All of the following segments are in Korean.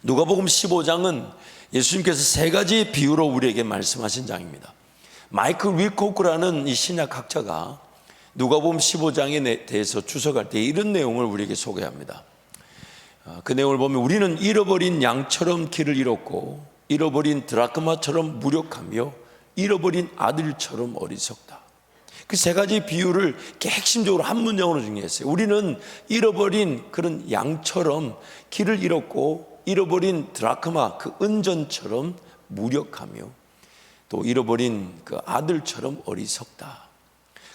누가복음 15장은 예수님께서 세 가지 비유로 우리에게 말씀하신 장입니다. 마이클 윌코크라는 이 신약학자가 누가복음 15장에 대해서 주석할 때 이런 내용을 우리에게 소개합니다. 그 내용을 보면 우리는 잃어버린 양처럼 길을 잃었고 잃어버린 드라크마처럼 무력하며 잃어버린 아들처럼 어리석다. 그 세 가지 비유를 이렇게 핵심적으로 한 문장으로 정리했어요. 우리는 잃어버린 그런 양처럼 길을 잃었고 잃어버린 드라크마 그 은전처럼 무력하며 또 잃어버린 그 아들처럼 어리석다.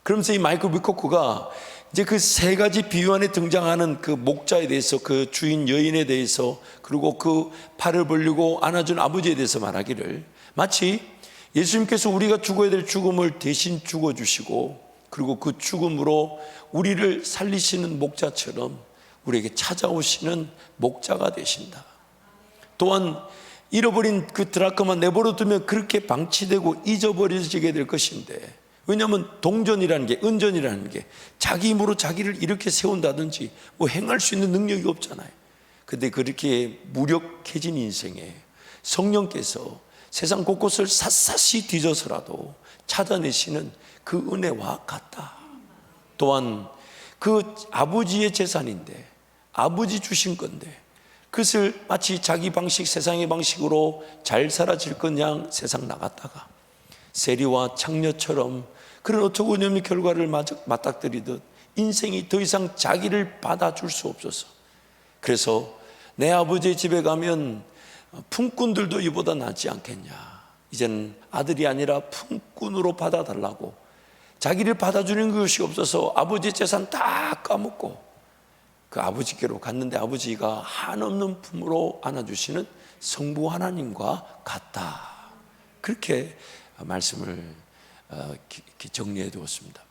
그러면서 이 마이클 윌코크가 이제 그 세 가지 비유 안에 등장하는 그 목자에 대해서, 그 주인 여인에 대해서, 그리고 그 팔을 벌리고 안아준 아버지에 대해서 말하기를 마치 예수님께서 우리가 죽어야 될 죽음을 대신 죽어주시고 그리고 그 죽음으로 우리를 살리시는 목자처럼 우리에게 찾아오시는 목자가 되신다. 또한 잃어버린 그 드라크마 내버려 두면 그렇게 방치되고 잊어버려지게 될 것인데, 왜냐하면 동전이라는 게, 은전이라는 게 자기 힘으로 자기를 이렇게 세운다든지 뭐 행할 수 있는 능력이 없잖아요. 근데 그렇게 무력해진 인생에 성령께서 세상 곳곳을 샅샅이 뒤져서라도 찾아내시는 그 은혜와 같다. 또한 그 아버지의 재산인데, 아버지 주신 건데 그것을 마치 자기 방식, 세상의 방식으로 잘 살아질 것 양 세상 나갔다가 세리와 창녀처럼 그런 어처구니없는 결과를 맞닥뜨리듯 인생이 더 이상 자기를 받아줄 수 없어서, 그래서 내 아버지의 집에 가면 품꾼들도 이보다 낫지 않겠냐, 이제는 아들이 아니라 품꾼으로 받아달라고 자기를 받아주는 것이 없어서 아버지의 재산 다 까먹고 그 아버지께로 갔는데 아버지가 한없는 품으로 안아주시는 성부 하나님과 같다. 그렇게 말씀을 정리해 두었습니다.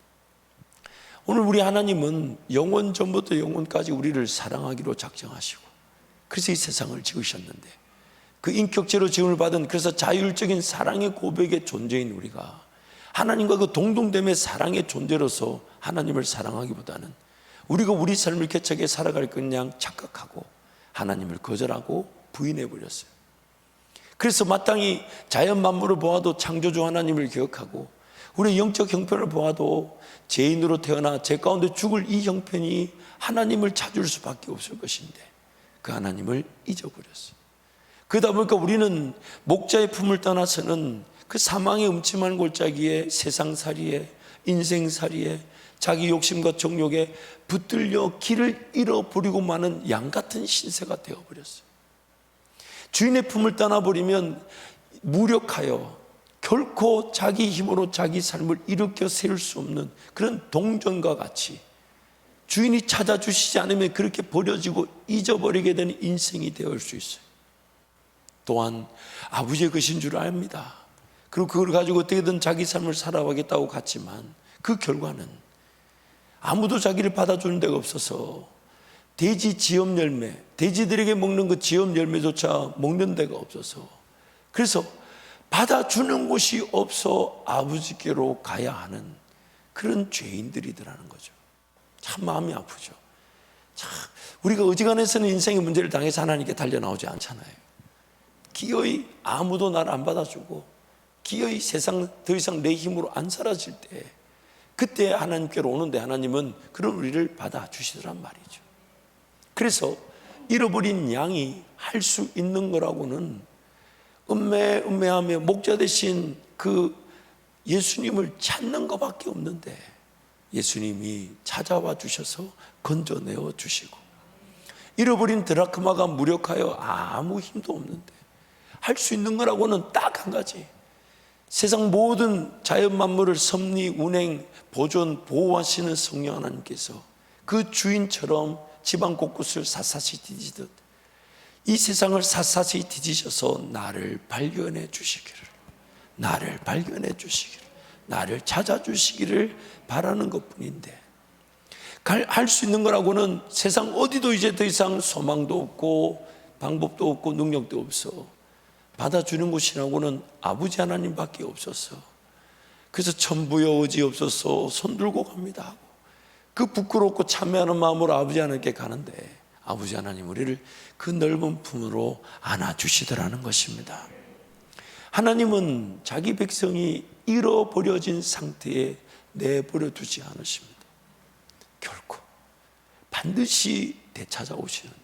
오늘 우리 하나님은 영원 전부터 영원까지 우리를 사랑하기로 작정하시고 그래서 이 세상을 지으셨는데, 그 인격체로 지음을 받은, 그래서 자율적인 사랑의 고백의 존재인 우리가 하나님과 그 동등됨의 사랑의 존재로서 하나님을 사랑하기보다는 우리가 우리 삶을 개척해 살아갈 그냥 착각하고 하나님을 거절하고 부인해 버렸어요. 그래서 마땅히 자연 만물을 보아도 창조주 하나님을 기억하고 우리의 영적 형편을 보아도 죄인으로 태어나 죄 가운데 죽을 이 형편이 하나님을 찾을 수밖에 없을 것인데 그 하나님을 잊어버렸어요. 그러다 보니까 우리는 목자의 품을 떠나서는 그 사망의 음침한 골짜기에, 세상살이에, 인생살이에, 자기 욕심과 정욕에 붙들려 길을 잃어버리고 마는 양 같은 신세가 되어버렸어요. 주인의 품을 떠나버리면 무력하여 결코 자기 힘으로 자기 삶을 일으켜 세울 수 없는 그런 동전과 같이 주인이 찾아주시지 않으면 그렇게 버려지고 잊어버리게 되는 인생이 되어올 수 있어요. 또한 아버지의 것인 줄 압니다. 그리고 그걸 가지고 어떻게든 자기 삶을 살아가겠다고 갔지만 그 결과는 아무도 자기를 받아주는 데가 없어서 돼지 지엽 열매, 돼지들에게 먹는 그 지엽 열매조차 먹는 데가 없어서, 그래서 받아주는 곳이 없어 아버지께로 가야 하는 그런 죄인들이더라는 거죠. 참 마음이 아프죠. 참 우리가 어지간해서는 인생의 문제를 당해서 하나님께 달려나오지 않잖아요. 기어이 아무도 나를 안 받아주고 기어이 세상 더 이상 내 힘으로 안 살아질 때, 그때 하나님께로 오는데 하나님은 그런 우리를 받아주시더란 말이죠. 그래서 잃어버린 양이 할 수 있는 거라고는 음매하며 목자 대신 그 예수님을 찾는 것밖에 없는데 예수님이 찾아와 주셔서 건져내어 주시고, 잃어버린 드라크마가 무력하여 아무 힘도 없는데 할 수 있는 거라고는 딱 한 가지, 세상 모든 자연 만물을 섭리, 운행, 보존, 보호하시는 성령 하나님께서 그 주인처럼 집안 곳곳을 샅샅이 뒤지듯 이 세상을 샅샅이 뒤지셔서 나를 발견해 주시기를, 나를 발견해 주시기를, 나를 찾아주시기를 바라는 것뿐인데, 할 수 있는 거라고는 세상 어디도 이제 더 이상 소망도 없고 방법도 없고 능력도 없어. 받아주는 곳이라고는 아버지 하나님밖에 없어서, 그래서 천부여 어지없어서 손 들고 갑니다 하고 그 부끄럽고 참회하는 마음으로 아버지 하나님께 가는데 아버지 하나님 우리를 그 넓은 품으로 안아주시더라는 것입니다. 하나님은 자기 백성이 잃어버려진 상태에 내버려 두지 않으십니다. 결코 반드시 되찾아오시는데,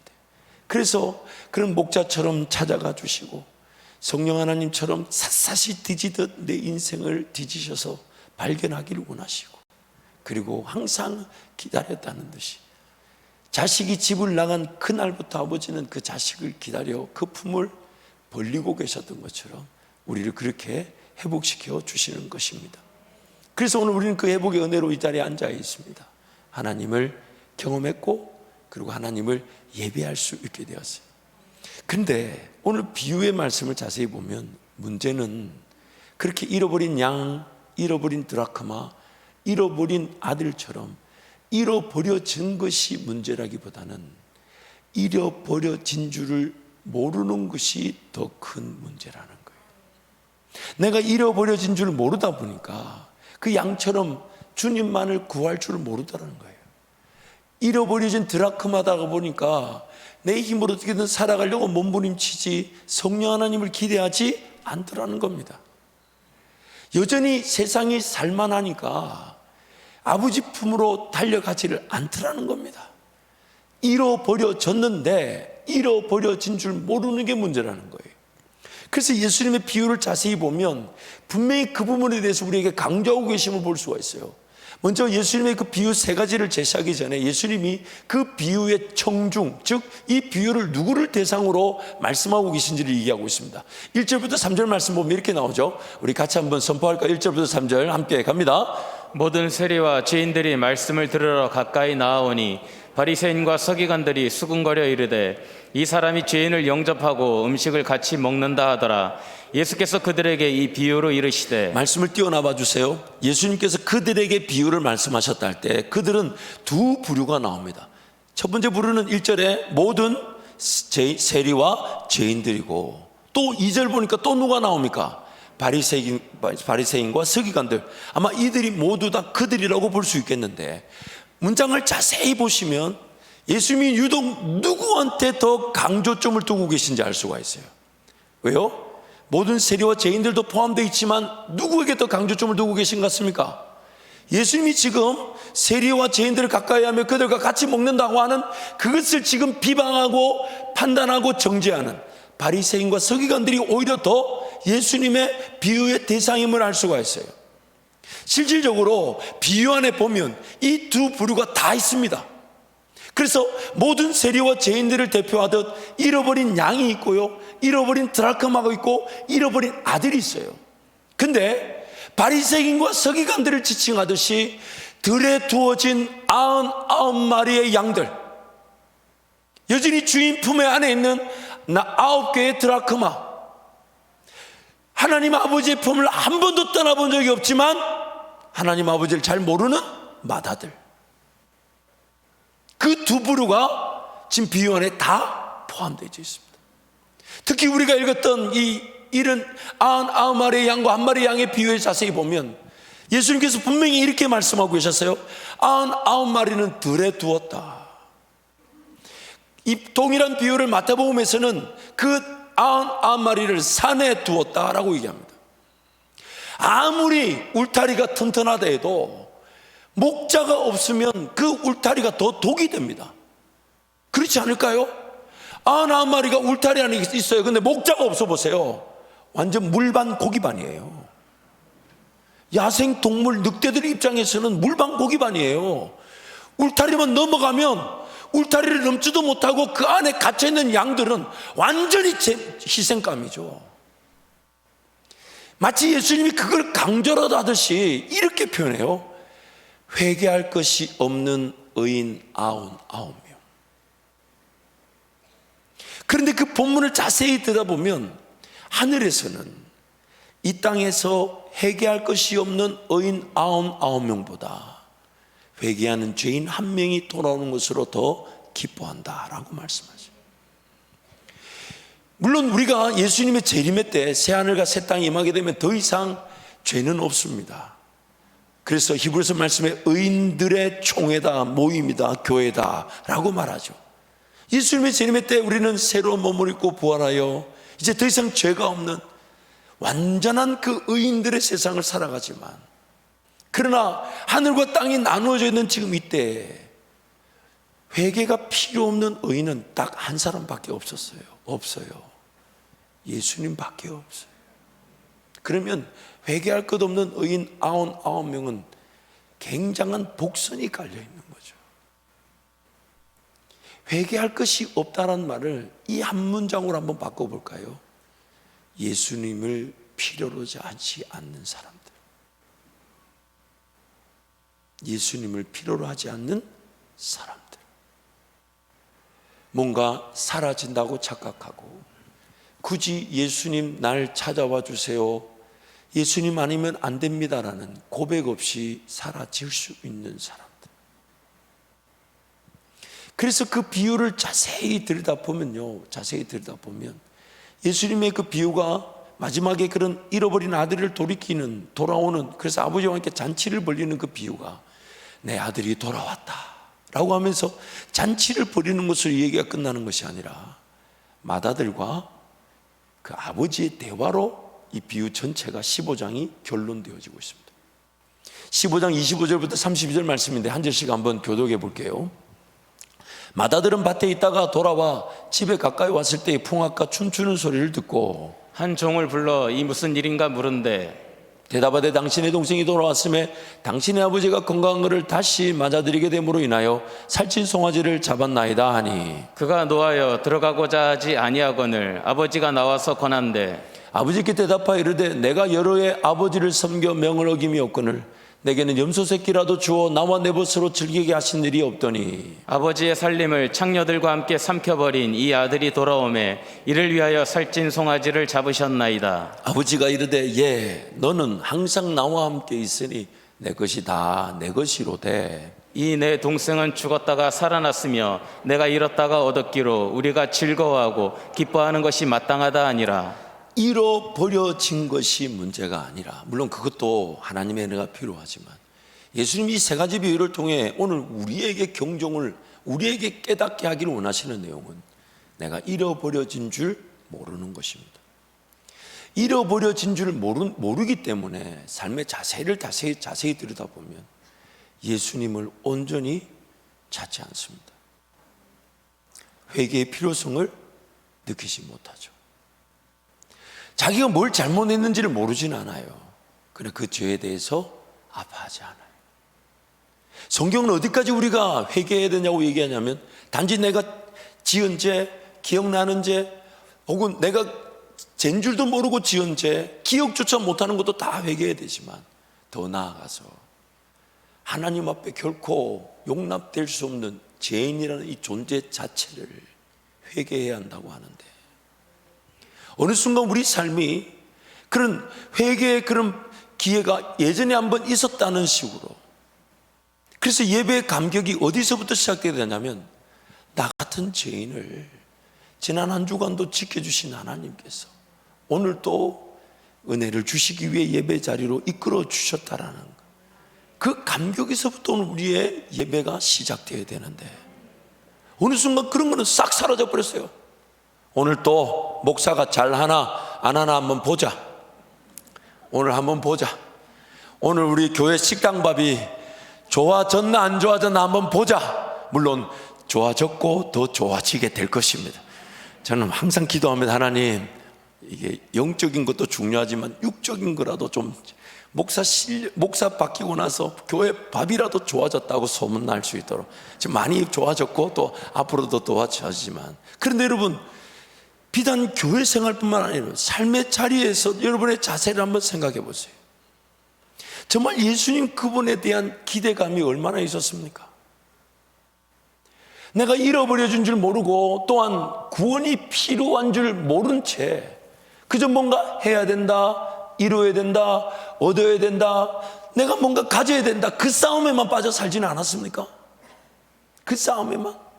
그래서 그런 목자처럼 찾아가 주시고 성령 하나님처럼 샅샅이 뒤지듯 내 인생을 뒤지셔서 발견하기를 원하시고, 그리고 항상 기다렸다는 듯이 자식이 집을 나간 그날부터 아버지는 그 자식을 기다려 그 품을 벌리고 계셨던 것처럼 우리를 그렇게 회복시켜 주시는 것입니다. 그래서 오늘 우리는 그 회복의 은혜로 이 자리에 앉아 있습니다. 하나님을 경험했고 그리고 하나님을 예배할 수 있게 되었어요. 그런데 오늘 비유의 말씀을 자세히 보면 문제는 그렇게 잃어버린 양, 잃어버린 드라크마, 잃어버린 아들처럼 잃어버려진 것이 문제라기보다는 잃어버려진 줄을 모르는 것이 더 큰 문제라는 거예요. 내가 잃어버려진 줄 모르다 보니까 그 양처럼 주님만을 구할 줄을 모르다는 거예요. 잃어버려진 드라크마다 보니까 내 힘으로 어떻게든 살아가려고 몸부림치지 성령 하나님을 기대하지 않더라는 겁니다. 여전히 세상이 살만하니까 아버지 품으로 달려가지를 않더라는 겁니다. 잃어버려졌는데 잃어버려진 줄 모르는 게 문제라는 거예요. 그래서 예수님의 비유를 자세히 보면 분명히 그 부분에 대해서 우리에게 강조하고 계심을 볼 수가 있어요. 먼저 예수님의 그 비유 세 가지를 제시하기 전에 예수님이 그 비유의 청중, 즉 이 비유를 누구를 대상으로 말씀하고 계신지를 얘기하고 있습니다. 1절부터 3절 말씀 보면 이렇게 나오죠. 우리 같이 한번 선포할까요? 1절부터 3절 함께 갑니다. 모든 세리와 죄인들이 말씀을 들으러 가까이 나아오니 바리새인과 서기관들이 수군거려 이르되 이 사람이 죄인을 영접하고 음식을 같이 먹는다 하더라. 예수께서 그들에게 이 비유로 이르시되, 말씀을 띄어나봐 주세요. 예수님께서 그들에게 비유를 말씀하셨다 할 때 그들은 두 부류가 나옵니다. 첫 번째 부류는 1절에 모든 세리와 죄인들이고, 또 2절 보니까 또 누가 나옵니까? 바리새인과 서기관들. 아마 이들이 모두 다 그들이라고 볼 수 있겠는데, 문장을 자세히 보시면 예수님이 유독 누구한테 더 강조점을 두고 계신지 알 수가 있어요. 왜요? 모든 세리와 죄인들도 포함되어 있지만 누구에게 더 강조점을 두고 계신 것 같습니까? 예수님이 지금 세리와 죄인들을 가까이 하며 그들과 같이 먹는다고 하는 그것을 지금 비방하고 판단하고 정죄하는 바리새인과 서기관들이 오히려 더 예수님의 비유의 대상임을 알 수가 있어요. 실질적으로 비유 안에 보면 이 두 부류가 다 있습니다. 그래서 모든 세리와 죄인들을 대표하듯 잃어버린 양이 있고요, 잃어버린 드라크마가 있고 잃어버린 아들이 있어요. 근데 바리새인과 서기관들을 지칭하듯이 들에 두어진 99마리의 양들, 여전히 주인 품에 안에 있는 9개의 드라크마, 하나님 아버지의 품을 한 번도 떠나본 적이 없지만 하나님 아버지를 잘 모르는 맏아들, 그 두 부류가 지금 비유 안에 다 포함되어 있습니다. 특히 우리가 읽었던 이 79마리의 양과 1마리의 양의 비유에 자세히 보면 예수님께서 분명히 이렇게 말씀하고 계셨어요. 99마리는 들에 두었다. 이 동일한 비유를 마태복음에서는 그 99마리를 산에 두었다라고 얘기합니다. 아무리 울타리가 튼튼하다 해도 목자가 없으면 그 울타리가 더 독이 됩니다. 그렇지 않을까요? 99마리가 울타리 안에 있어요. 근데 목자가 없어 보세요. 완전 물반 고기반이에요. 야생 동물 늑대들 입장에서는 물반 고기반이에요. 울타리만 넘어가면 울타리를 넘지도 못하고 그 안에 갇혀있는 양들은 완전히 희생감이죠. 마치 예수님이 그걸 강조라도 하듯이 이렇게 표현해요. 회개할 것이 없는 의인 99명. 그런데 그 본문을 자세히 들여다보면 하늘에서는 이 땅에서 회개할 것이 없는 의인 99명보다 회개하는 죄인 1명이 돌아오는 것으로 더 기뻐한다라고 말씀하죠. 물론 우리가 예수님의 재림의 때 새하늘과 새 땅이 임하게 되면 더 이상 죄는 없습니다. 그래서 히브리서 말씀에 의인들의 총회다, 모임이다, 교회다 라고 말하죠. 예수님의 재림의 때 우리는 새로운 몸을 입고 부활하여 이제 더 이상 죄가 없는 완전한 그 의인들의 세상을 살아가지만, 그러나 하늘과 땅이 나누어져 있는 지금 이때에 회개가 필요 없는 의인은 딱 한 사람밖에 없어요. 예수님밖에 없어요. 그러면 회개할 것 없는 의인 99명은 굉장한 복선이 깔려 있는 거죠. 회개할 것이 없다는 말을 이 한 문장으로 한번 바꿔볼까요? 예수님을 필요로 하지 않는 사람들. 예수님을 필요로 하지 않는 사람들. 뭔가 사라진다고 착각하고, 굳이 예수님 날 찾아와 주세요, 예수님 아니면 안 됩니다라는 고백 없이 사라질 수 있는 사람들. 그래서 그 비유를 자세히 들여다보면 예수님의 그 비유가 마지막에 그런 잃어버린 아들을 돌아오는, 그래서 아버지와 함께 잔치를 벌리는 그 비유가 내 아들이 돌아왔다 라고 하면서 잔치를 벌이는 것으로 얘기가 끝나는 것이 아니라 맏아들과 그 아버지의 대화로 이 비유 전체가 15장이 결론되어지고 있습니다. 15장 25절부터 32절 말씀인데 한 절씩 한번 교독해 볼게요. 맏아들은 밭에 있다가 돌아와 집에 가까이 왔을 때 풍악과 춤추는 소리를 듣고 한 종을 불러 이 무슨 일인가 물은데 대답하되 당신의 동생이 돌아왔음에 당신의 아버지가 건강한 것을 다시 맞아들이게 됨으로 인하여 살찐 송아지를 잡았나이다 하니, 그가 노하여 들어가고자 하지 아니하거늘 아버지가 나와서 권한대 아버지께 대답하여 이르되 내가 여러 해 아버지를 섬겨 명을 어김이 없거늘 내게는 염소 새끼라도 주어 나와 내 벗으로 즐기게 하신 일이 없더니, 아버지의 살림을 창녀들과 함께 삼켜버린 이 아들이 돌아오매 이를 위하여 살찐 송아지를 잡으셨나이다. 아버지가 이르되 예, 너는 항상 나와 함께 있으니 내 것이 다 내 것이로되 이 내 동생은 죽었다가 살아났으며 내가 잃었다가 얻었기로 우리가 즐거워하고 기뻐하는 것이 마땅하다 아니라. 잃어버려진 것이 문제가 아니라, 물론 그것도 하나님의 은혜가 필요하지만, 예수님이 이 세 가지 비유를 통해 오늘 우리에게 경종을, 우리에게 깨닫게 하기를 원하시는 내용은 내가 잃어버려진 줄 모르는 것입니다. 잃어버려진 줄 모르기 때문에 삶의 자세를 자세히 들여다보면 예수님을 온전히 찾지 않습니다. 회개의 필요성을 느끼지 못하죠. 자기가 뭘 잘못했는지를 모르진 않아요. 그러나 그 죄에 대해서 아파하지 않아요. 성경은 어디까지 우리가 회개해야 되냐고 얘기하냐면, 단지 내가 지은 죄, 기억나는 죄, 혹은 내가 잰 줄도 모르고 지은 죄, 기억조차 못하는 것도 다 회개해야 되지만, 더 나아가서 하나님 앞에 결코 용납될 수 없는 죄인이라는 이 존재 자체를 회개해야 한다고 하는데, 어느 순간 우리 삶이 그런 회개의 그런 기회가 예전에 한번 있었다는 식으로, 그래서 예배의 감격이 어디서부터 시작되게 되냐면, 나 같은 죄인을 지난 한 주간도 지켜주신 하나님께서 오늘 또 은혜를 주시기 위해 예배 자리로 이끌어 주셨다라는 그 감격에서부터 오늘 우리의 예배가 시작되어야 되는데, 어느 순간 그런 거는 싹 사라져 버렸어요. 오늘 또 목사가 잘하나 안 하나 한번 보자. 오늘 한번 보자. 오늘 우리 교회 식당밥이 좋아졌나 안 좋아졌나 한번 보자. 물론 좋아졌고 더 좋아지게 될 것입니다. 저는 항상 기도합니다. 하나님, 이게 영적인 것도 중요하지만 육적인 거라도 좀 목사 바뀌고 나서 교회 밥이라도 좋아졌다고 소문날 수 있도록, 지금 많이 좋아졌고 또 앞으로도 좋아지지만, 그런데 여러분, 비단 교회 생활뿐만 아니라 삶의 자리에서 여러분의 자세를 한번 생각해 보세요. 정말 예수님 그분에 대한 기대감이 얼마나 있었습니까? 내가 잃어버려진 줄 모르고, 또한 구원이 필요한 줄 모른 채 그저 뭔가 해야 된다, 이루어야 된다, 얻어야 된다, 내가 뭔가 가져야 된다, 그 싸움에만 빠져 살지는 않았습니까? 그 싸움에만.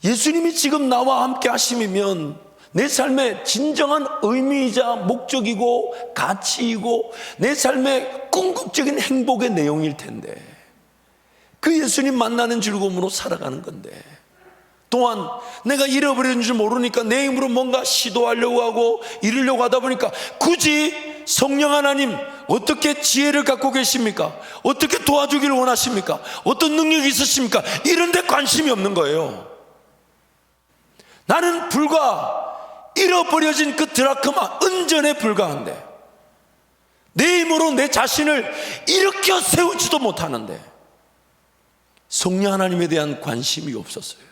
예수님이 지금 나와 함께 하심이면 내 삶의 진정한 의미이자 목적이고 가치이고 내 삶의 궁극적인 행복의 내용일 텐데, 그 예수님 만나는 즐거움으로 살아가는 건데, 또한 내가 잃어버린 줄 모르니까 내 힘으로 뭔가 시도하려고 하고 이루려고 하다 보니까 굳이 성령 하나님 어떻게 지혜를 갖고 계십니까? 어떻게 도와주기를 원하십니까? 어떤 능력이 있으십니까? 이런 데 관심이 없는 거예요. 나는 불과 잃어버려진 그 드라크마 은전에 불과한데 내 힘으로 내 자신을 일으켜 세우지도 못하는데 성령 하나님에 대한 관심이 없었어요.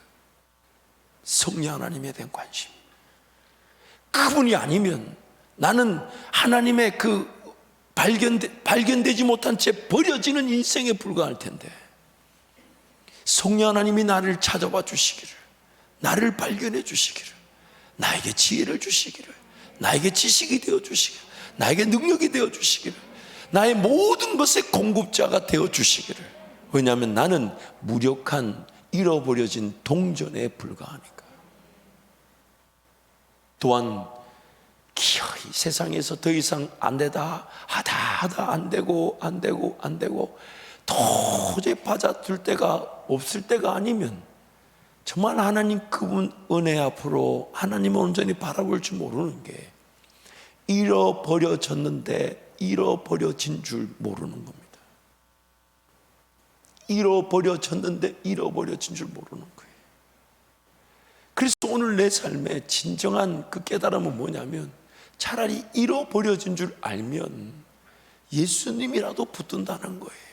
성령 하나님에 대한 관심. 그분이 아니면 나는 하나님의 그 발견되지 못한 채 버려지는 인생에 불과할 텐데 성령 하나님이 나를 찾아와 주시기를, 나를 발견해 주시기를, 나에게 지혜를 주시기를, 나에게 지식이 되어 주시기를, 나에게 능력이 되어 주시기를, 나의 모든 것의 공급자가 되어 주시기를. 왜냐하면 나는 무력한 잃어버려진 동전에 불과하니까. 또한 기어이 세상에서 더 이상 안 되다 하다 안 되고 도저히 받아줄 데가 없을 때가 아니면 정말 하나님 그분 은혜 앞으로 하나님을 온전히 바라볼 줄 모르는 게 잃어버려졌는데 잃어버려진 줄 모르는 겁니다. 잃어버려졌는데 잃어버려진 줄 모르는 거예요. 그래서 오늘 내 삶의 진정한 그 깨달음은 뭐냐면 차라리 잃어버려진 줄 알면 예수님이라도 붙든다는 거예요.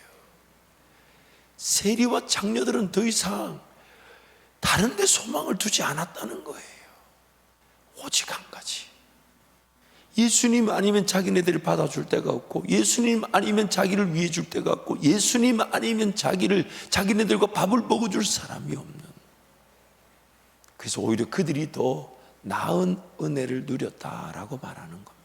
세리와 장녀들은 더 이상 다른 데 소망을 두지 않았다는 거예요. 오직 한 가지. 예수님 아니면 자기네들을 받아줄 데가 없고, 예수님 아니면 자기를 위해 줄 데가 없고, 예수님 아니면 자기네들과 밥을 먹어줄 사람이 없는. 그래서 오히려 그들이 더 나은 은혜를 누렸다라고 말하는 겁니다.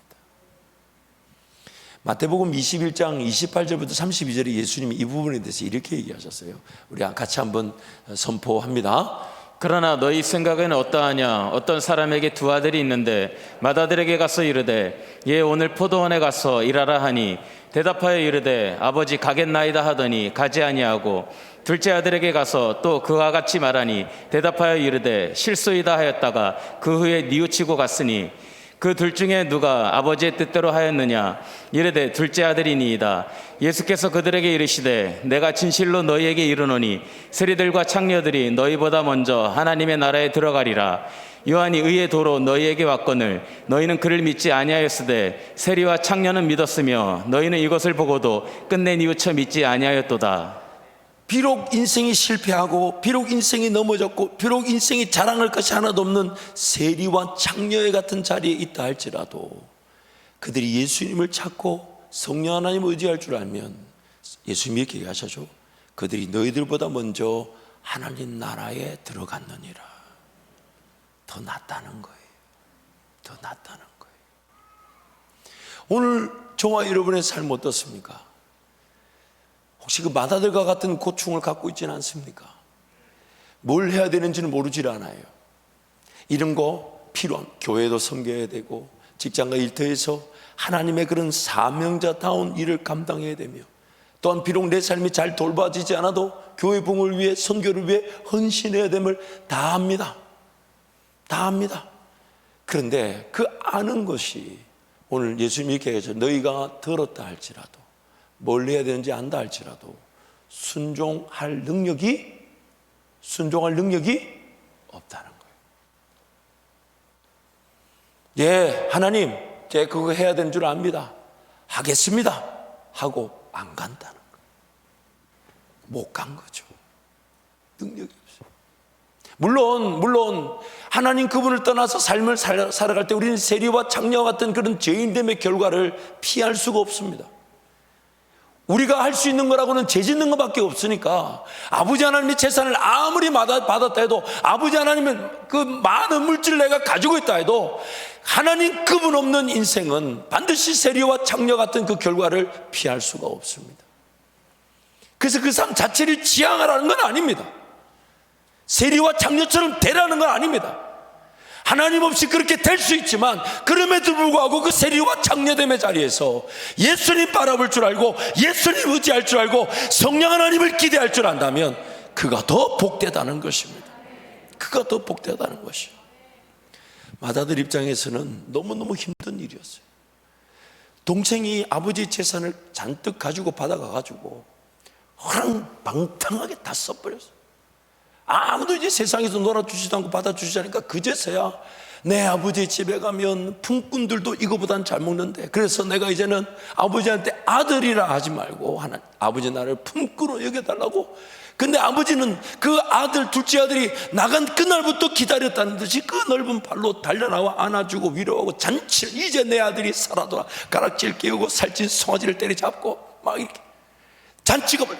마태복음 21장 28절부터 32절에 예수님이 이 부분에 대해서 이렇게 얘기하셨어요. 우리 같이 한번 선포합니다. 그러나 너희 생각에는 어떠하냐? 어떤 사람에게 두 아들이 있는데 맏아들에게 가서 이르되 얘 오늘 포도원에 가서 일하라 하니 대답하여 이르되 아버지 가겠나이다 하더니 가지 아니하고 둘째 아들에게 가서 또 그와 같이 말하니 대답하여 이르되 실소이다 하였다가 그 후에 뉘우치고 갔으니 그 둘 중에 누가 아버지의 뜻대로 하였느냐? 이르되 둘째 아들이니이다. 예수께서 그들에게 이르시되 내가 진실로 너희에게 이르노니 세리들과 창녀들이 너희보다 먼저 하나님의 나라에 들어가리라. 요한이 의의 도로 너희에게 왔거늘 너희는 그를 믿지 아니하였으되 세리와 창녀는 믿었으며 너희는 이것을 보고도 끝내 뉘우쳐 믿지 아니하였도다. 비록 인생이 실패하고 비록 인생이 넘어졌고 비록 인생이 자랑할 것이 하나도 없는 세리와 창녀의 같은 자리에 있다 할지라도 그들이 예수님을 찾고 성령 하나님을 의지할 줄 알면 예수님이 이렇게 얘기하셔죠. 그들이 너희들보다 먼저 하나님 나라에 들어갔느니라. 더 낫다는 거예요. 더 낫다는 거예요. 오늘 저와 여러분의 삶 어떻습니까? 혹시 그 맏아들과 같은 고충을 갖고 있지는 않습니까? 뭘 해야 되는지는 모르질 않아요. 이런 거 필요한, 교회도 섬겨야 되고 직장과 일터에서 하나님의 그런 사명자다운 일을 감당해야 되며 또한 비록 내 삶이 잘 돌봐지지 않아도 교회 부흥을 위해 선교를 위해 헌신해야 됨을 다 합니다. 다 합니다. 그런데 그 아는 것이 오늘 예수님이 이렇게 얘기하죠. 너희가 들었다 할지라도 뭘 해야 되는지 안다 할지라도 순종할 능력이 없다는 거예요. 예, 하나님, 제가 그거 해야 되는 줄 압니다. 하겠습니다. 하고 안 간다는 거예요. 못 간 거죠. 능력이 없어요. 물론 하나님 그분을 떠나서 삶을 살아갈 때 우리는 세리와 창녀와 같은 그런 죄인됨의 결과를 피할 수가 없습니다. 우리가 할 수 있는 거라고는 죄 짓는 것밖에 없으니까 아버지 하나님의 재산을 아무리 받았다 해도 아버지 하나님은 그 많은 물질을 내가 가지고 있다 해도 하나님 그분 없는 인생은 반드시 세리와 창녀 같은 그 결과를 피할 수가 없습니다. 그래서 그 삶 자체를 지향하라는 건 아닙니다. 세리와 창녀처럼 되라는 건 아닙니다. 하나님 없이 그렇게 될 수 있지만 그럼에도 불구하고 그 세리와 창녀됨의 자리에서 예수님 바라볼 줄 알고 예수님 의지할 줄 알고 성령 하나님을 기대할 줄 안다면 그가 더 복되다는 것입니다. 그가 더 복되다는 것이요. 맏아들 입장에서는 너무너무 힘든 일이었어요. 동생이 아버지 재산을 잔뜩 가지고 받아가가지고 허랑방탕하게 다 써버렸어요. 아무도 이제 세상에서 놀아주지도 않고 받아주지 않으니까 그제서야 내 아버지 집에 가면 품꾼들도 이거보단 잘 먹는데, 그래서 내가 이제는 아버지한테 아들이라 하지 말고 아버지 나를 품꾼으로 여겨달라고. 근데 아버지는 그 아들, 둘째 아들이 나간 그날부터 기다렸다는 듯이 그 넓은 팔로 달려나와 안아주고 위로하고 잔치를, 이제 내 아들이 살아도라, 가락지를 깨우고 살찐 송아지를 때려잡고 막 이렇게 잔치가 벌.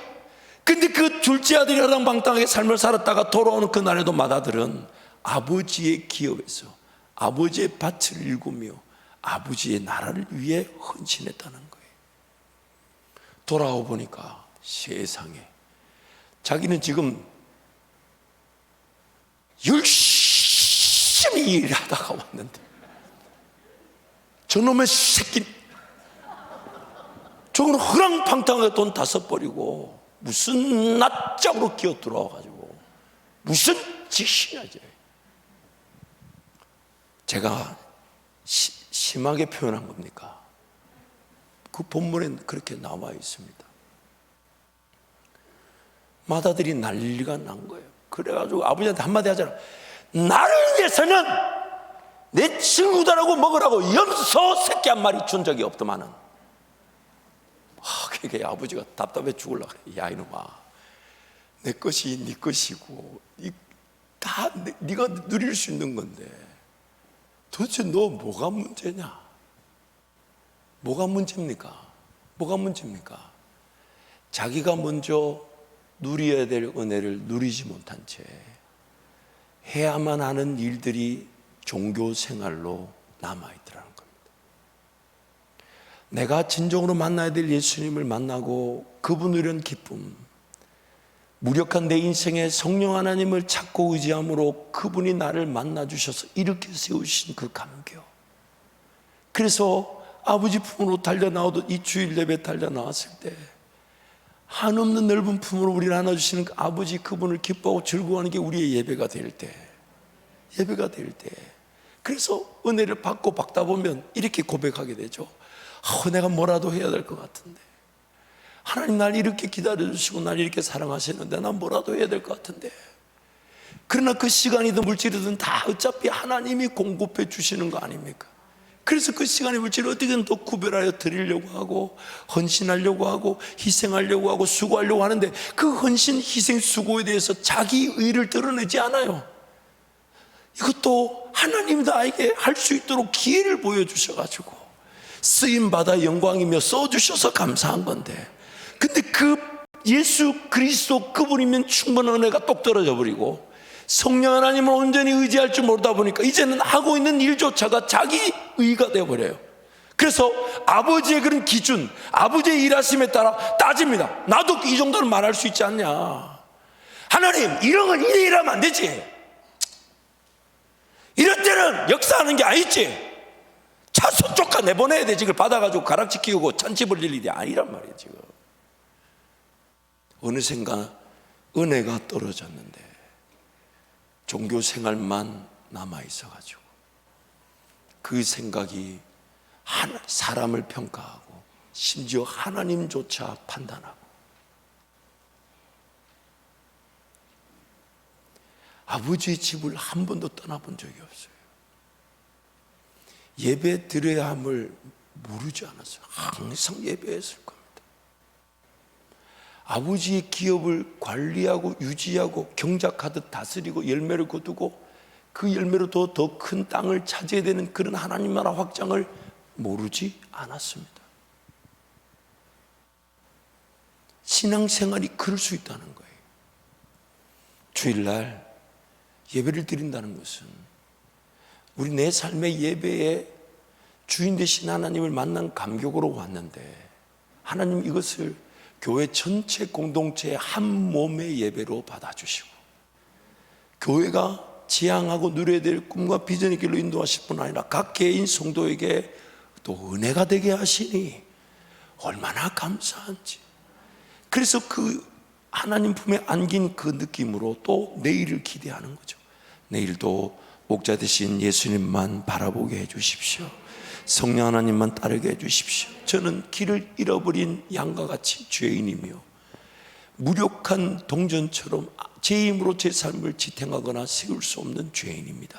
근데 그 둘째 아들이 허랑방탕하게 삶을 살았다가 돌아오는 그날에도 맏아들은 아버지의 기업에서 아버지의 밭을 일구며 아버지의 나라를 위해 헌신했다는 거예요. 돌아와 보니까 세상에 자기는 지금 열심히 일하다가 왔는데 저놈의 새끼, 저거는 허랑방탕하게 돈 다 써버리고 무슨 낯짝으로 기어 들어와가지고 무슨 짓이냐. 제가 심하게 표현한 겁니까? 그 본문에 그렇게 나와 있습니다. 맏아들이 난리가 난 거예요. 그래가지고 아버지한테 한마디 하잖아. 나를 위해서는 내 친구들하고 먹으라고 염소 새끼 한 마리 준 적이 없더만은. 그게 아버지가 답답해 죽으려고 그래. 야 이놈아, 내 것이 네 것이고 다 네가 누릴 수 있는 건데 도대체 너 뭐가 문제냐? 뭐가 문제입니까? 뭐가 문제입니까? 자기가 먼저 누려야 될 은혜를 누리지 못한 채 해야만 하는 일들이 종교 생활로 남아있더라는 겁니다. 내가 진정으로 만나야 될 예수님을 만나고 그분을 위한 기쁨, 무력한 내 인생에 성령 하나님을 찾고 의지함으로 그분이 나를 만나주셔서 이렇게 세우신 그 감격. 그래서 아버지 품으로 달려나오듯 이 주일 예배 달려나왔을 때 한없는 넓은 품으로 우리를 안아주시는 그 아버지 그분을 기뻐하고 즐거워하는 게 우리의 예배가 될 때, 그래서 은혜를 받고 받다 보면 이렇게 고백하게 되죠. 내가 뭐라도 해야 될 것 같은데, 하나님 날 이렇게 기다려주시고 날 이렇게 사랑하시는데 난 뭐라도 해야 될 것 같은데. 그러나 그 시간이든 물질이든 다 어차피 하나님이 공급해 주시는 거 아닙니까? 그래서 그 시간의 물질을 어떻게든 더 구별하여 드리려고 하고 헌신하려고 하고 희생하려고 하고 수고하려고 하는데, 그 헌신, 희생, 수고에 대해서 자기 의를 드러내지 않아요. 이것도 하나님이 나에게 할 수 있도록 기회를 보여주셔가지고 쓰임받아 영광이며 써주셔서 감사한 건데, 근데 그 예수 그리스도 그분이면 충분한 은혜가 똑 떨어져 버리고 성령 하나님을 온전히 의지할 줄 모르다 보니까 이제는 하고 있는 일조차가 자기 의가 되어버려요. 그래서 아버지의 그런 기준, 아버지의 일하심에 따라 따집니다. 나도 이 정도는 말할 수 있지 않냐. 하나님, 이런 건 이래 일하면 안 되지. 이럴 때는 역사하는 게 아니지. 차소 쫓아 내보내야 되지. 그걸 받아가지고 가락지 끼우고 잔치 벌릴 일이 아니란 말이에요. 지금 어느샌가 은혜가 떨어졌는데 종교 생활만 남아 있어가지고 그 생각이 사람을 평가하고 심지어 하나님조차 판단하고, 아버지의 집을 한 번도 떠나본 적이 없어요. 예배 드려야 함을 모르지 않았어요. 항상 예배했을 겁니다. 아버지의 기업을 관리하고 유지하고 경작하듯 다스리고 열매를 거두고 그 열매로 더 큰 땅을 차지해야 되는 그런 하나님 나라 확장을 모르지 않았습니다. 신앙생활이 그럴 수 있다는 거예요. 주일날 예배를 드린다는 것은 우리 내 삶의 예배에 주인 되신 하나님을 만난 감격으로 왔는데, 하나님 이것을 교회 전체 공동체의 한 몸의 예배로 받아주시고 교회가 지향하고 누려야 될 꿈과 비전의 길로 인도하실 뿐 아니라 각 개인 성도에게 또 은혜가 되게 하시니 얼마나 감사한지. 그래서 그 하나님 품에 안긴 그 느낌으로 또 내일을 기대하는 거죠. 내일도 목자 되신 예수님만 바라보게 해주십시오. 성령 하나님만 따르게 해주십시오. 저는 길을 잃어버린 양과 같이 죄인이며 무력한 동전처럼 제 힘으로 제 삶을 지탱하거나 세울 수 없는 죄인입니다.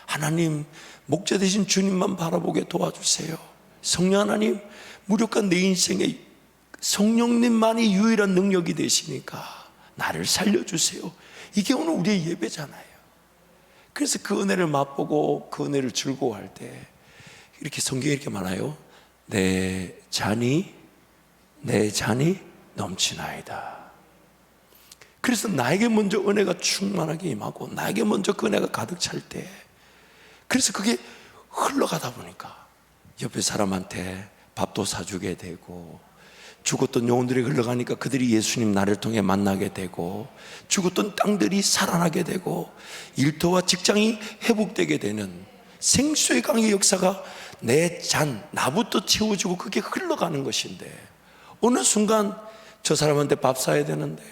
하나님, 목자 되신 주님만 바라보게 도와주세요. 성령 하나님, 무력한 내 인생에 성령님만이 유일한 능력이 되시니까 나를 살려주세요. 이게 오늘 우리의 예배잖아요. 그래서 그 은혜를 맛보고 그 은혜를 즐거워할 때 이렇게 성경에 이렇게 많아요. 내 잔이 넘치나이다. 그래서 나에게 먼저 은혜가 충만하게 임하고 나에게 먼저 그 은혜가 가득 찰 때, 그래서 그게 흘러가다 보니까 옆에 사람한테 밥도 사주게 되고, 죽었던 영혼들이 흘러가니까 그들이 예수님 나를 통해 만나게 되고, 죽었던 땅들이 살아나게 되고, 일터와 직장이 회복되게 되는 생수의 강의 역사가 내 잔, 나부터 채워지고 그게 흘러가는 것인데, 어느 순간 저 사람한테 밥 사야 되는데,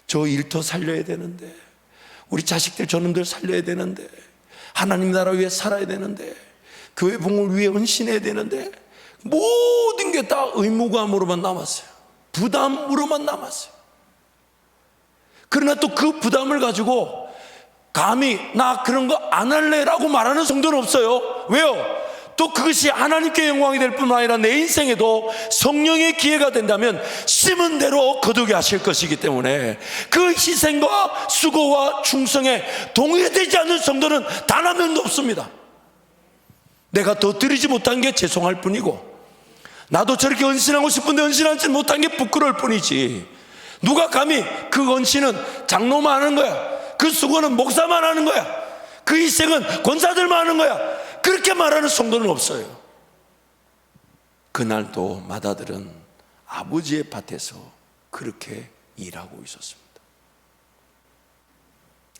저 일터 살려야 되는데, 우리 자식들 저놈들 살려야 되는데, 하나님 나라 위해 살아야 되는데, 교회 봉을 위해 헌신해야 되는데, 모든 게 다 의무감으로만 남았어요. 부담으로만 남았어요. 그러나 또 그 부담을 가지고 감히 나 그런 거 안 할래라고 말하는 성도는 없어요. 왜요? 또 그것이 하나님께 영광이 될 뿐만 아니라 내 인생에도 성령의 기회가 된다면 심은 대로 거두게 하실 것이기 때문에 그 희생과 수고와 충성에 동의되지 않는 성도는 단 한 명도 없습니다. 내가 더 드리지 못한 게 죄송할 뿐이고, 나도 저렇게 헌신하고 싶은데 헌신하지 못한 게 부끄러울 뿐이지, 누가 감히 그 헌신은 장로만 하는 거야, 그 수고는 목사만 하는 거야, 그 희생은 권사들만 하는 거야, 그렇게 말하는 성도는 없어요. 그날도 마다들은 아버지의 밭에서 그렇게 일하고 있었습니다.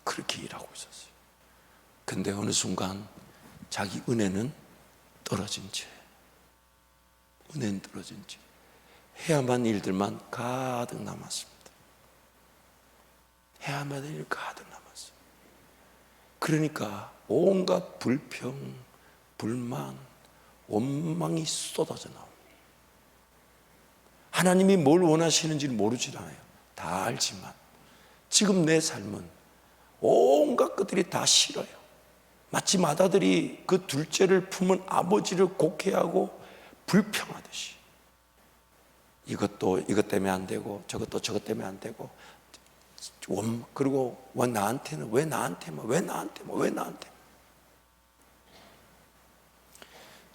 그렇게 일하고 있었어요. 근데 어느 순간 자기 은혜는 떨어진 채, 은혜는 떨어진 채 해야만 일들만 가득 남았습니다. 해야만 일 가득 남았어요. 그러니까 온갖 불평, 불만, 원망이 쏟아져 나옵니다. 하나님이 뭘 원하시는지는 모르질 않아요. 다 알지만 지금 내 삶은 온갖 것들이 다 싫어요. 마치 마다들이 그 둘째를 품은 아버지를 곡해하고 불평하듯이, 이것 때문에 안 되고 저것도 저것 때문에 안 되고, 그리고 왜 나한테만.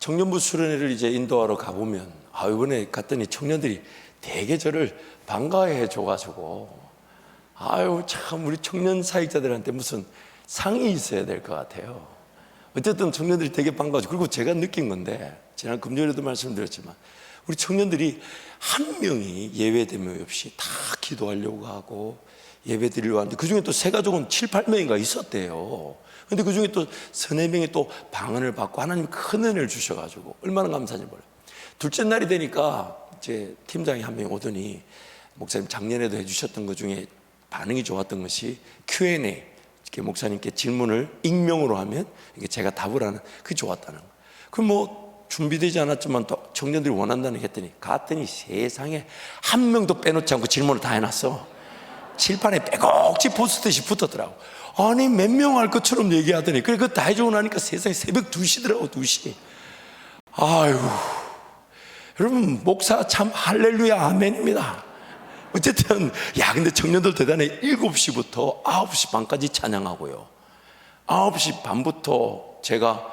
청년부 수련회를 이제 인도하러 가보면, 이번에 갔더니 청년들이 되게 저를 반가워해 줘가지고, 참 우리 청년 사역자들한테 무슨 상이 있어야 될 것 같아요. 어쨌든 청년들이 되게 반가워져. 그리고 제가 느낀 건데, 지난 금요일에도 말씀드렸지만, 우리 청년들이 한 명이 예외됨이 없이 다 기도하려고 하고 예배 드리려고 하는데, 그 중에 또 새 가족은 7, 8명인가 있었대요. 근데 그 중에 또 3-4명이 또 방언을 받고 하나님이 큰 은혜를 주셔가지고 얼마나 감사한지 몰라요. 둘째 날이 되니까 이제 팀장이 한 명 오더니, 목사님 작년에도 해주셨던 것 중에 반응이 좋았던 것이 Q&A, 이렇게 목사님께 질문을 익명으로 하면 이게 제가 답을 하는, 그게 좋았다는 거예요. 그럼 뭐 준비되지 않았지만 또 청년들이 원한다는 했더니, 갔더니 세상에 한 명도 빼놓지 않고 질문을 다 해놨어. 칠판에 빼곡지 포스트잇이 붙었더라고. 아니 몇 명 할 것처럼 얘기하더니, 그래 그거 다 해주고 나니까 세상에 새벽 2시더라고. 2시. 아유, 여러분 목사 참 할렐루야 아멘입니다. 어쨌든 근데 청년들 대단해. 7시부터 9시 반까지 찬양하고요, 9시 반부터 제가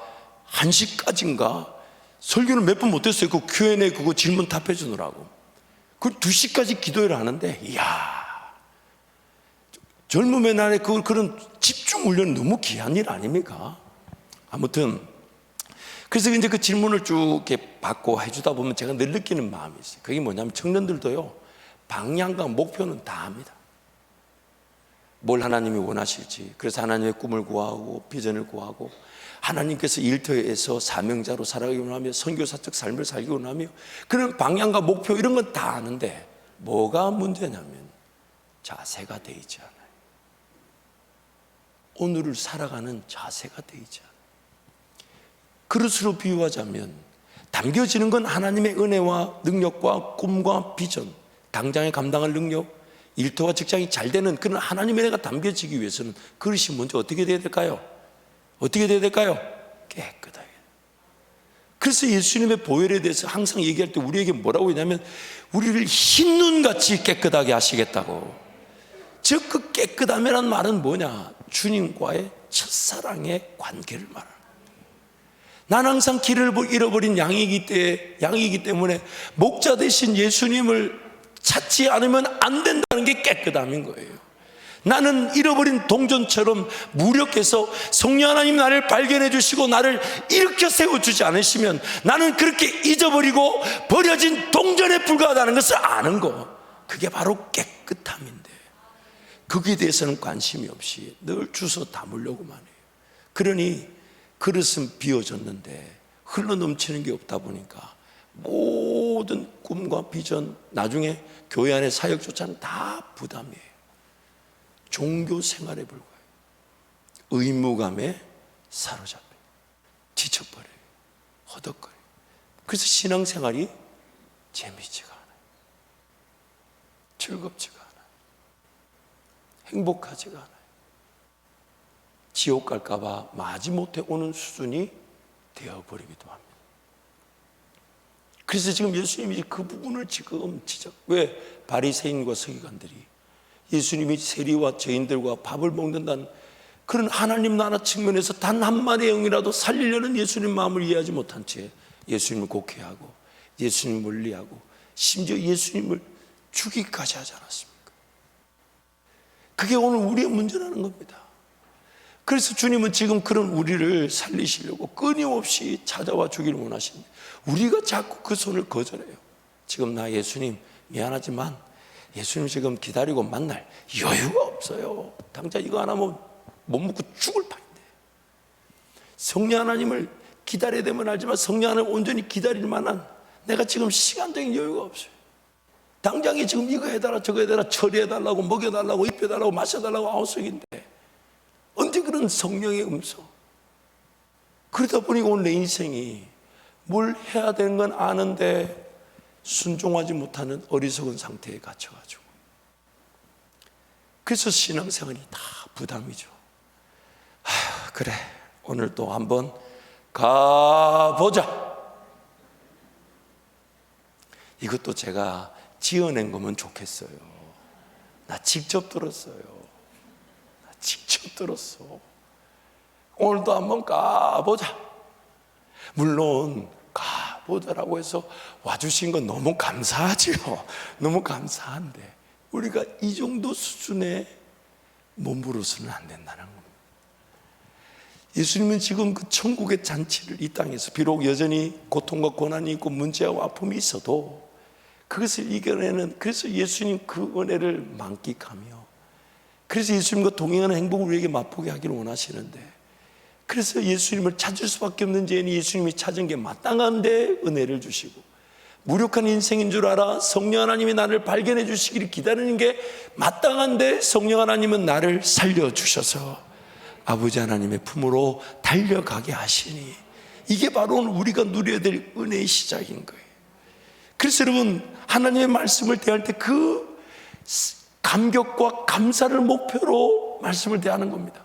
1시까지인가 설교는 몇 번 못했어요. 그 Q&A 그거 질문 답해 주느라고. 그 2시까지 기도를 하는데, 이야, 젊음의 날에 그런 집중 훈련은 너무 귀한 일 아닙니까? 아무튼 그래서 이제 그 질문을 쭉 이렇게 받고 해주다 보면 제가 늘 느끼는 마음이 있어요. 그게 뭐냐면, 청년들도요, 방향과 목표는 다 합니다. 뭘 하나님이 원하실지. 그래서 하나님의 꿈을 구하고 비전을 구하고, 하나님께서 일터에서 사명자로 살아가기 원하며 선교사적 삶을 살기 원하며, 그런 방향과 목표 이런 건 다 아는데, 뭐가 문제냐면 자세가 돼 있지 않아요. 오늘을 살아가는 자세가 되지 않아요. 그릇으로 비유하자면 담겨지는 건 하나님의 은혜와 능력과 꿈과 비전, 당장에 감당할 능력, 일터와 직장이 잘 되는 그런 하나님의 은혜가 담겨지기 위해서는 그릇이 먼저 어떻게 돼야 될까요? 어떻게 돼야 될까요? 깨끗하게. 그래서 예수님의 보혈에 대해서 항상 얘기할 때 우리에게 뭐라고 하냐면 우리를 흰눈같이 깨끗하게 하시겠다고. 즉 그 깨끗함이라는 말은 뭐냐? 주님과의 첫사랑의 관계를 말하는. 난 항상 길을 잃어버린 양이기 때문에 목자 대신 예수님을 찾지 않으면 안 된다는 게 깨끗함인 거예요. 나는 잃어버린 동전처럼 무력해서 성령 하나님 나를 발견해 주시고 나를 일으켜 세워주지 않으시면 나는 그렇게 잊어버리고 버려진 동전에 불과하다는 것을 아는 거, 그게 바로 깨끗함인데 거기에 대해서는 관심이 없이 늘 주워 담으려고만 해요. 그러니 그릇은 비워졌는데 흘러넘치는 게 없다 보니까 모든 꿈과 비전, 나중에 교회 안의 사역조차는 다 부담이에요. 종교 생활에 불과해요. 의무감에 사로잡혀요. 지쳐버려요. 허덕거려요. 그래서 신앙생활이 재미지가 않아요. 즐겁지가 않아요. 행복하지가 않아요. 지옥 갈까봐 마지못해 오는 수준이 되어버리기도 합니다. 그래서 지금 예수님이 그 부분을 지금 왜 바리새인과 서기관들이 예수님이 세리와 죄인들과 밥을 먹는다는 그런 하나님 나라 측면에서 단 한마디의 영이라도 살리려는 예수님 마음을 이해하지 못한 채 예수님을 곡해하고 예수님을 멀리하고 심지어 예수님을 죽이기까지 하지 않았습니까? 그게 오늘 우리의 문제라는 겁니다. 그래서 주님은 지금 그런 우리를 살리시려고 끊임없이 찾아와 주기를 원하십니다. 우리가 자꾸 그 손을 거절해요. 지금 나 예수님 미안하지만 예수님 지금 기다리고 만날 여유가 없어요. 당장 이거 하나면 못 먹고 죽을 판인데. 성령 하나님을 기다려야 되면 알지만 성령 하나님을 온전히 기다릴 만한 내가 지금 시간적인 여유가 없어요. 당장에 지금 이거 해달라 저거 해달라 처리해달라고 먹여달라고 입혀달라고 마셔달라고 아우성인데 언제 그런 성령의 음성. 그러다 보니 오늘 내 인생이 뭘 해야 되는 건 아는데 순종하지 못하는 어리석은 상태에 갇혀가지고, 그래서 신앙생활이 다 부담이죠. 그래 오늘 또 한번 가보자. 이것도 제가 지어낸 거면 좋겠어요. 나 직접 들었어요. 나 직접 들었어. 오늘도 한번 가보자. 물론 가보자라고 해서 와주신 건 너무 감사하지요. 너무 감사한데 우리가 이 정도 수준에 몸부로서는 안 된다는 겁니다. 예수님은 지금 그 천국의 잔치를 이 땅에서 비록 여전히 고통과 고난이 있고 문제와 아픔이 있어도 그것을 이겨내는, 그래서 예수님 그 은혜를 만끽하며 그래서 예수님과 동행하는 행복을 우리에게 맛보게 하기를 원하시는데, 그래서 예수님을 찾을 수밖에 없는 죄인이 예수님이 찾은 게 마땅한데 은혜를 주시고, 무력한 인생인 줄 알아 성령 하나님이 나를 발견해 주시기를 기다리는 게 마땅한데 성령 하나님은 나를 살려주셔서 아버지 하나님의 품으로 달려가게 하시니, 이게 바로 우리가 누려야 될 은혜의 시작인 거예요. 그래서 여러분 하나님의 말씀을 대할 때 그 감격과 감사를 목표로 말씀을 대하는 겁니다.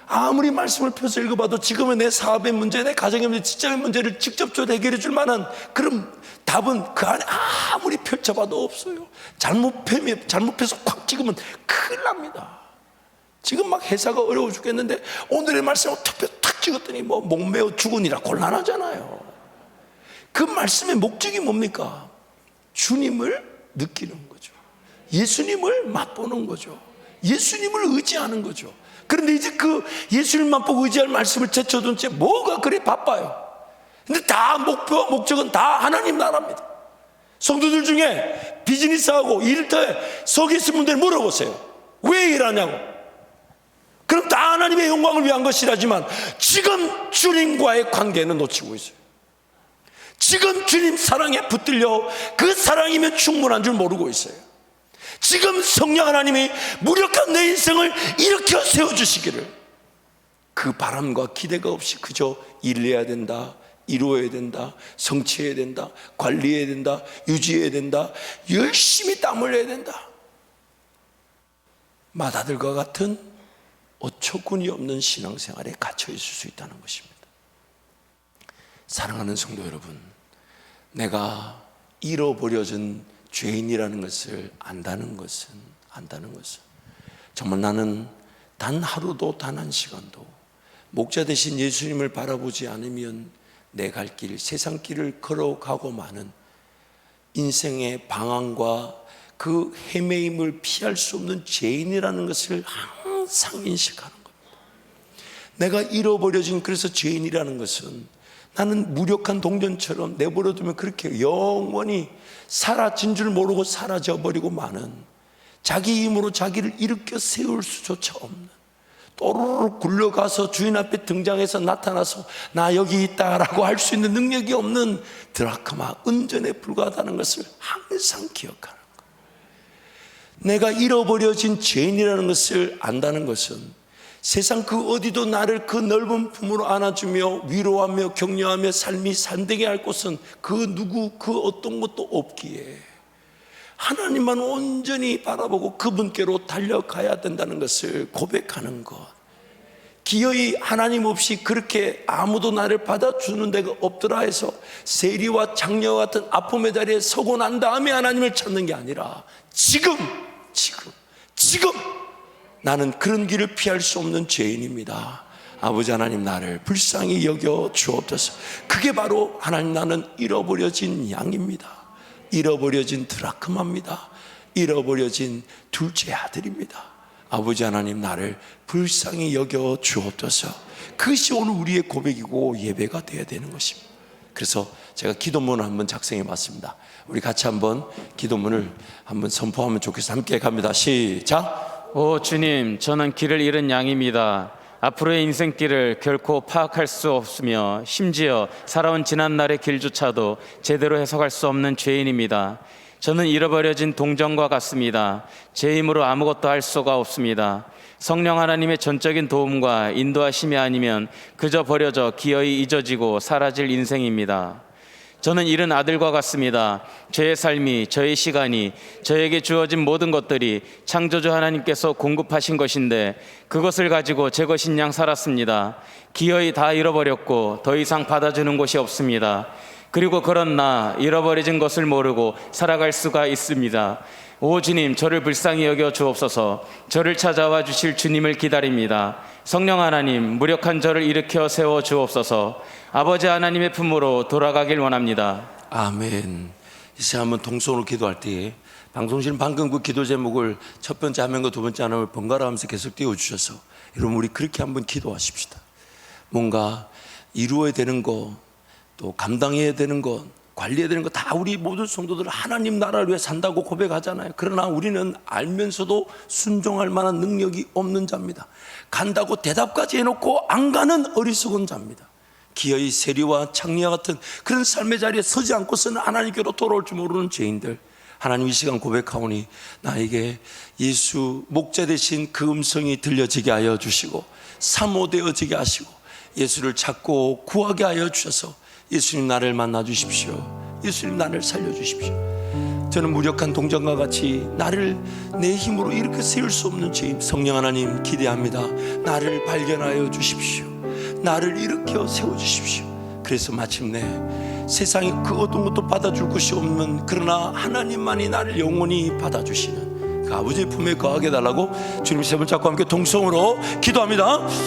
아무리 말씀을 펴서 읽어봐도 지금의 내 사업의 문제, 내 가정의 문제, 직장의 문제를 직접적으로 해결해 줄 만한 그런 답은 그 안에 아무리 펼쳐봐도 없어요. 잘못해서 콱 찍으면 큰일 납니다. 지금 막 회사가 어려워 죽겠는데 오늘의 말씀을 탁 찍었더니 뭐 목매어 죽으니라 곤란하잖아요. 그 말씀의 목적이 뭡니까? 주님을 느끼는 거죠. 예수님을 맛보는 거죠. 예수님을 의지하는 거죠. 그런데 이제 그 예수님 맛보고 의지할 말씀을 제쳐둔 채 뭐가 그리 바빠요. 근데 다 목적은 다 하나님 나라입니다. 성도들 중에 비즈니스하고 일터에 서 계신 분들 물어보세요. 왜 일하냐고. 그럼 다 하나님의 영광을 위한 것이라지만 지금 주님과의 관계는 놓치고 있어요. 지금 주님 사랑에 붙들려 그 사랑이면 충분한 줄 모르고 있어요. 지금 성령 하나님이 무력한 내 인생을 일으켜 세워주시기를, 그 바람과 기대가 없이 그저 일해야 된다, 이루어야 된다, 성취해야 된다, 관리해야 된다, 유지해야 된다, 열심히 땀 흘려야 된다. 맏아들과 같은 어처구니 없는 신앙생활에 갇혀 있을 수 있다는 것입니다. 사랑하는 성도 여러분, 내가 잃어버려진 죄인이라는 것을 안다는 것은 정말 나는 단 하루도 단 한 시간도 목자 되신 예수님을 바라보지 않으면 내 갈 길, 세상 길을 걸어가고 마는 인생의 방황과 그 헤매임을 피할 수 없는 죄인이라는 것을 항상 인식하는 겁니다. 내가 잃어버려진 그래서 죄인이라는 것은 나는 무력한 동전처럼 내버려두면 그렇게 영원히 사라진 줄 모르고 사라져버리고 마는, 자기 힘으로 자기를 일으켜 세울 수조차 없는, 또르르 굴러가서 주인 앞에 등장해서 나타나서 나 여기 있다라고 할 수 있는 능력이 없는 드라크마, 은전에 불과하다는 것을 항상 기억하는 것. 내가 잃어버려진 죄인이라는 것을 안다는 것은 세상 그 어디도 나를 그 넓은 품으로 안아주며 위로하며 격려하며 삶이 산되게 할 곳은 그 누구 그 어떤 것도 없기에 하나님만 온전히 바라보고 그분께로 달려가야 된다는 것을 고백하는 것. 기어이 하나님 없이 그렇게 아무도 나를 받아주는 데가 없더라 해서 세리와 장녀와 같은 아픔의 자리에 서고 난 다음에 하나님을 찾는 게 아니라 지금 나는 그런 길을 피할 수 없는 죄인입니다. 아버지 하나님, 나를 불쌍히 여겨 주옵소서. 그게 바로 하나님, 나는 잃어버려진 양입니다. 잃어버려진 드라크마입니다. 잃어버려진 둘째 아들입니다. 아버지 하나님, 나를 불쌍히 여겨 주옵소서. 그것이 오늘 우리의 고백이고 예배가 되어야 되는 것입니다. 그래서 제가 기도문을 한번 작성해 봤습니다. 우리 같이 한번 기도문을 한번 선포하면 좋겠습니다. 함께 갑니다. 시작. 오 주님, 저는 길을 잃은 양입니다. 앞으로의 인생길을 결코 파악할 수 없으며 심지어 살아온 지난날의 길조차도 제대로 해석할 수 없는 죄인입니다. 저는 잃어버려진 동전과 같습니다. 제 힘으로 아무것도 할 수가 없습니다. 성령 하나님의 전적인 도움과 인도하심이 아니면 그저 버려져 기어이 잊어지고 사라질 인생입니다. 저는 잃은 아들과 같습니다. 저의 삶이, 저의 시간이, 저에게 주어진 모든 것들이 창조주 하나님께서 공급하신 것인데 그것을 가지고 제 것인 양 살았습니다. 기어이 다 잃어버렸고 더 이상 받아주는 곳이 없습니다. 그리고 그런 나, 잃어버려진 것을 모르고 살아갈 수가 있습니다. 오 주님, 저를 불쌍히 여겨 주옵소서. 저를 찾아와 주실 주님을 기다립니다. 성령 하나님, 무력한 저를 일으켜 세워 주옵소서. 아버지 하나님의 품으로 돌아가길 원합니다. 아멘. 이제 한번 동성으로 기도할 때에 방송실 방금 그 기도 제목을 첫 번째 화면과 두 번째 화면을 번갈아 하면서 계속 띄워주셔서 여러분, 우리 그렇게 한번 기도하십시다. 뭔가 이루어야 되는 거, 또 감당해야 되는 것, 관리해야 되는 거 다 우리 모든 성도들 하나님 나라를 위해 산다고 고백하잖아요. 그러나 우리는 알면서도 순종할 만한 능력이 없는 자입니다. 간다고 대답까지 해놓고 안 가는 어리석은 자입니다. 기어이 세리와 창리와 같은 그런 삶의 자리에 서지 않고서는 하나님께로 돌아올 줄 모르는 죄인들, 하나님 이 시간 고백하오니 나에게 예수 목자 되신 그 음성이 들려지게 하여 주시고 사모되어지게 하시고 예수를 찾고 구하게 하여 주셔서 예수님 나를 만나 주십시오. 예수님 나를 살려 주십시오. 저는 무력한 동전과 같이 나를 내 힘으로 일으켜 세울 수 없는 죄인, 성령 하나님 기대합니다. 나를 발견하여 주십시오. 나를 일으켜 세워주십시오. 그래서 마침내 세상이 그 어떤 것도 받아줄 것이 없는, 그러나 하나님만이 나를 영원히 받아주시는 그 아버지의 품에 거하게 해달라고 주님 세 분 잡고 함께 동성으로 기도합니다.